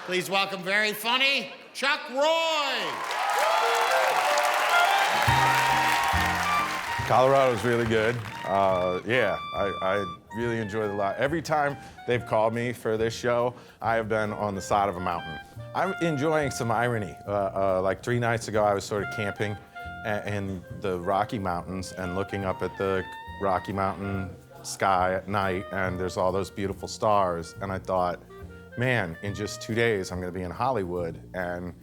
Please welcome very funny, Chuck Roy. Colorado's really good. I really enjoyed it a lot. Every time they've called me for this show, I have been on the side of a mountain. I'm enjoying some irony. Like 3 nights ago, I was sort of camping in the Rocky Mountains and looking up at the Rocky Mountain sky at night, and there's all those beautiful stars. And I thought, man, in just 2 days, I'm gonna be in Hollywood, and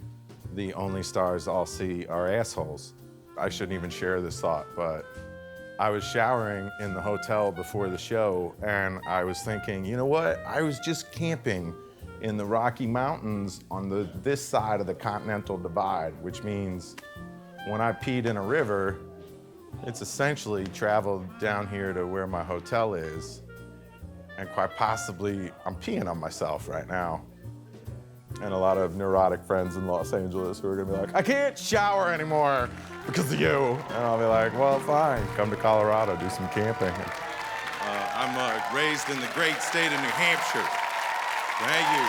the only stars I'll see are assholes. I shouldn't even share this thought, but I was showering in the hotel before the show, and I was thinking, you know what? I was just camping in the Rocky Mountains on this side of the Continental Divide, which means when I peed in a river, it's essentially traveled down here to where my hotel is, and quite possibly I'm peeing on myself right now. And a lot of neurotic friends in Los Angeles who are gonna be like, I can't shower anymore because of you. And I'll be like, well, fine, come to Colorado, do some camping. I'm raised in the great state of New Hampshire. Thank you.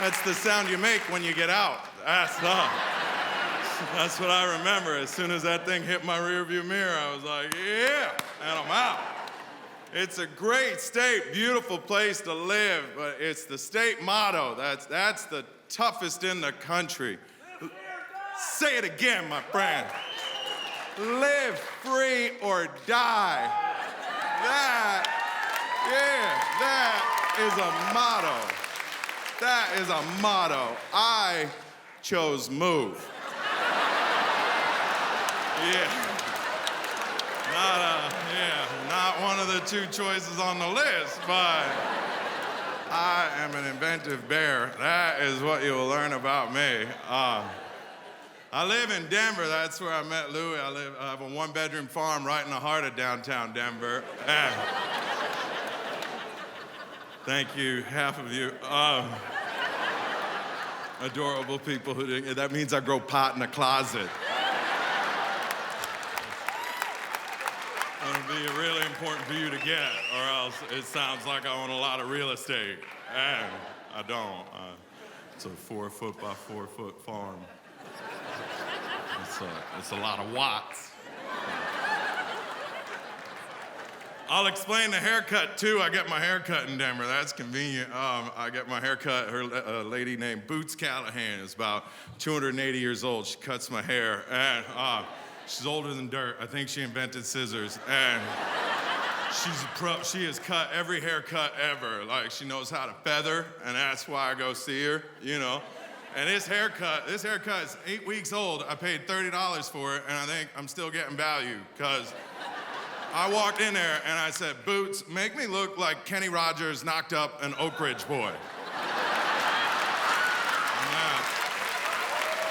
That's the sound you make when you get out. That's what I remember. As soon as that thing hit my rearview mirror, I was like, yeah, and I'm out. It's a great state, beautiful place to live, but it's the state motto. That's the toughest in the country. Say it again, my friend. Live free or die. That is a motto. That is a motto. I chose move. Not one of the 2 choices on the list, but I am an inventive bear. That is what you will learn about me. I live in Denver. That's where I met Louie. I have a 1-bedroom farm right in the heart of downtown Denver. Thank you, half of you. Adorable people who didn't. That means I grow pot in a closet. It'll be really important for you to get, or else it sounds like I own a lot of real estate. And I don't. It's a 4-foot by 4-foot farm. It's a lot of watts. I'll explain the haircut, too. I get my haircut in Denver. That's convenient. I get my haircut. A lady named Boots Callahan is about 280 years old. She cuts my hair, and she's older than dirt. I think she invented scissors, and she's a pro. She has cut every haircut ever. Like, she knows how to feather, and that's why I go see her, you know. And this haircut is 8 weeks old. I paid $30 for it, and I think I'm still getting value, because I walked in there and I said, Boots, make me look like Kenny Rogers knocked up an Oak Ridge boy.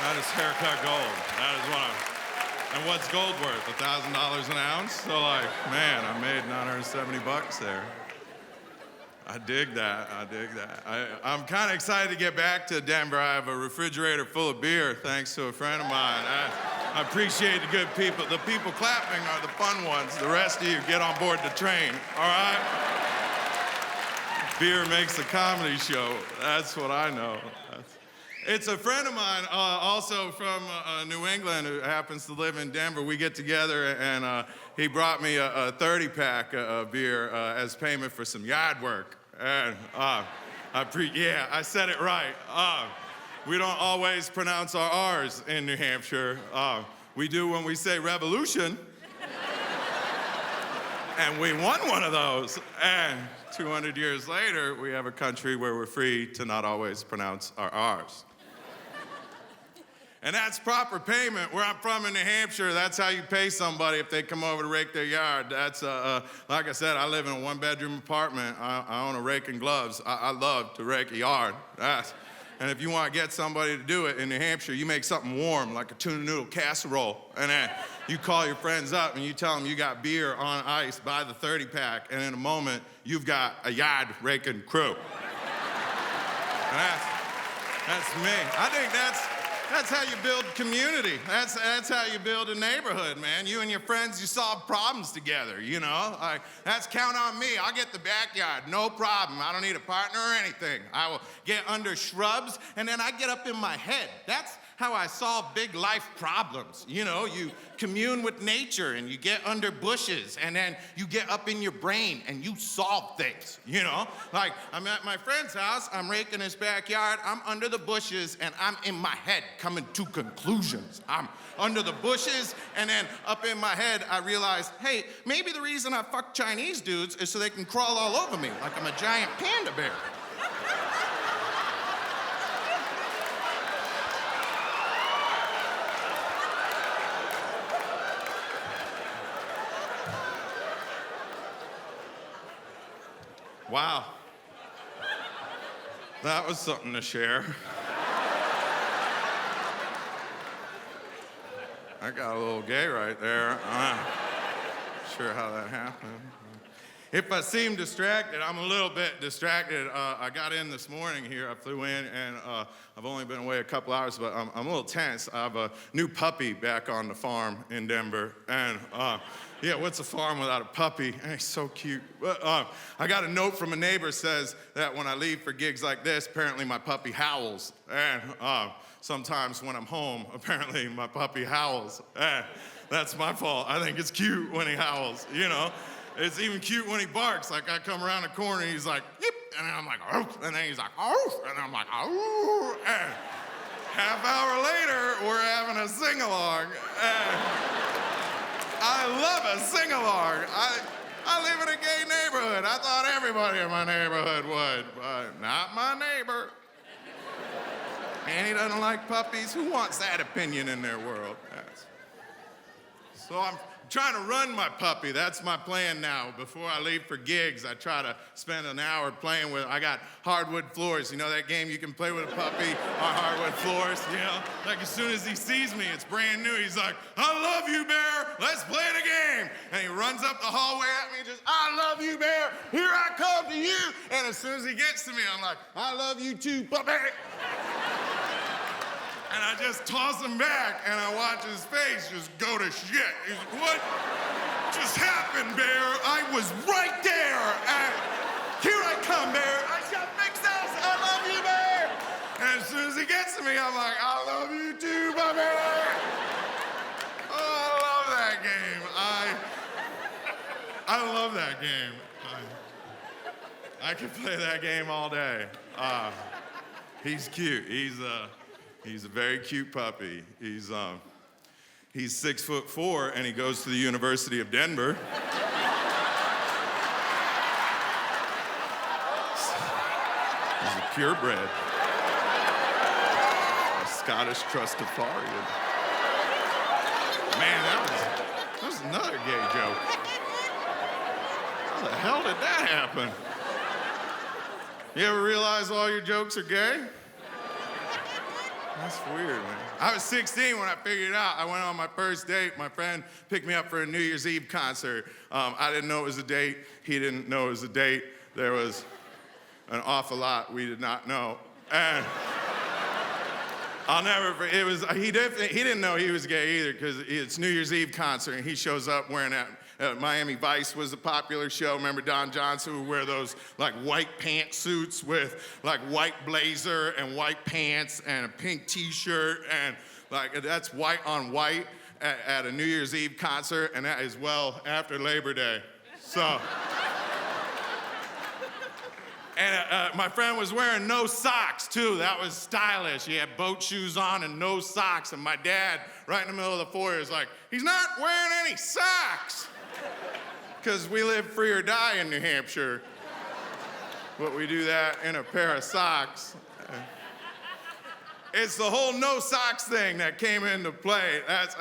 That is haircut gold. That is what and what's gold worth? $1,000 an ounce? So like, man, I made $970 there. I dig that. I'm kind of excited to get back to Denver. I have a refrigerator full of beer, thanks to a friend of mine. I appreciate the good people. The people clapping are the fun ones. The rest of you, get on board the train, all right? Beer makes a comedy show. That's what I know. It's a friend of mine, also from New England, who happens to live in Denver. We get together, and he brought me a 30-pack of beer as payment for some yard work. And I said it right. We don't always pronounce our R's in New Hampshire. We do when we say revolution. And we won one of those. And 200 years later, we have a country where we're free to not always pronounce our R's. And that's proper payment. Where I'm from in New Hampshire, that's how you pay somebody if they come over to rake their yard. That's, like I said, I live in a 1-bedroom apartment. I own a rake and gloves. I love to rake a yard. And if you want to get somebody to do it in New Hampshire, you make something warm, like a tuna noodle casserole. And then you call your friends up and you tell them you got beer on ice, buy the 30-pack, and in a moment, you've got a yard raking crew. And that's me. I think That's how you build community. That's how you build a neighborhood, man. You and your friends, you solve problems together, you know? Like, that's count on me. I'll get the backyard, no problem. I don't need a partner or anything. I will get under shrubs, and then I get up in my head. That's how I solve big life problems. You know, you commune with nature, and you get under bushes, and then you get up in your brain, and you solve things, you know? Like, I'm at my friend's house, I'm raking his backyard, I'm under the bushes, and I'm in my head coming to conclusions. I'm under the bushes, and then up in my head, I realize, hey, maybe the reason I fuck Chinese dudes is so they can crawl all over me like I'm a giant panda bear. Wow. That was something to share. I got a little gay right there. I'm not sure how that happened. If I seem distracted, I'm a little bit distracted. I got in this morning here. I flew in, and I've only been away a couple hours, but I'm a little tense. I have a new puppy back on the farm in Denver, and yeah, what's a farm without a puppy? And he's so cute. But, I got a note from a neighbor says that when I leave for gigs like this, apparently my puppy howls. And sometimes when I'm home, apparently my puppy howls. And that's my fault. I think it's cute when he howls, you know? It's even cute when he barks. Like, I come around the corner, and he's like, yip, and then I'm like, oof, and then he's like, oof, and I'm like, ooh. And half hour later, we're having a sing-along. I love a sing-along. I live in a gay neighborhood. I thought everybody in my neighborhood would, but not my neighbor. And he doesn't like puppies. Who wants that opinion in their world? Yes. So I'm trying to run my puppy. That's my plan now. Before I leave for gigs, I try to spend an hour playing with. I got hardwood floors. You know that game you can play with a puppy on hardwood floors? You know, like as soon as he sees me, it's brand new. He's like, "I love you, bear. Let's play the game." And he runs up the hallway at me, just, "I love you, bear. Here I come to you." And as soon as he gets to me, I'm like, "I love you too, puppy." And I just toss him back, and I watch his face just go to shit. He's like, "What just happened, bear? I was right there. And here I come, bear. I got big sauce. I love you, bear." And as soon as he gets to me, I'm like, "I love you too, puppy." Oh, I love that game. I love that game. I could play that game all day. He's cute. He's a very cute puppy. He's 6'4", and he goes to the University of Denver. He's a purebred. A Scottish Trustafarian. Man, that was another gay joke. How the hell did that happen? You ever realize all your jokes are gay? That's weird, man. I was 16 when I figured it out. I went on my first date. My friend picked me up for a New Year's Eve concert. I didn't know it was a date. He didn't know it was a date. There was an awful lot we did not know. And I'll never forget. He didn't know he was gay either, because it's New Year's Eve concert, and he shows up wearing that. Miami Vice was a popular show. Remember Don Johnson would wear those like white pantsuits with like white blazer and white pants and a pink t-shirt, and like that's white on white at a New Year's Eve concert, and that is well after Labor Day. So, and my friend was wearing no socks too. That was stylish. He had boat shoes on and no socks, and my dad right in the middle of the foyer is like, "He's not wearing any socks." Because we live free or die in New Hampshire. But we do that in a pair of socks. It's the whole no socks thing that came into play. That's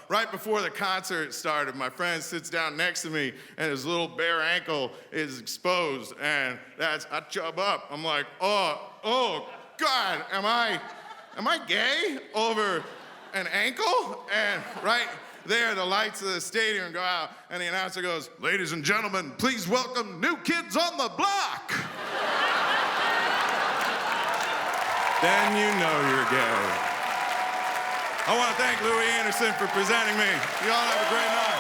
right before the concert started. My friend sits down next to me, and his little bare ankle is exposed. And I chub up. I'm like, oh, God, am I gay over an ankle? And right there, the lights of the stadium go out, and the announcer goes, "Ladies and gentlemen, please welcome New Kids on the Block." Then you know you're gay. I want to thank Louie Anderson for presenting me. You all have a great night.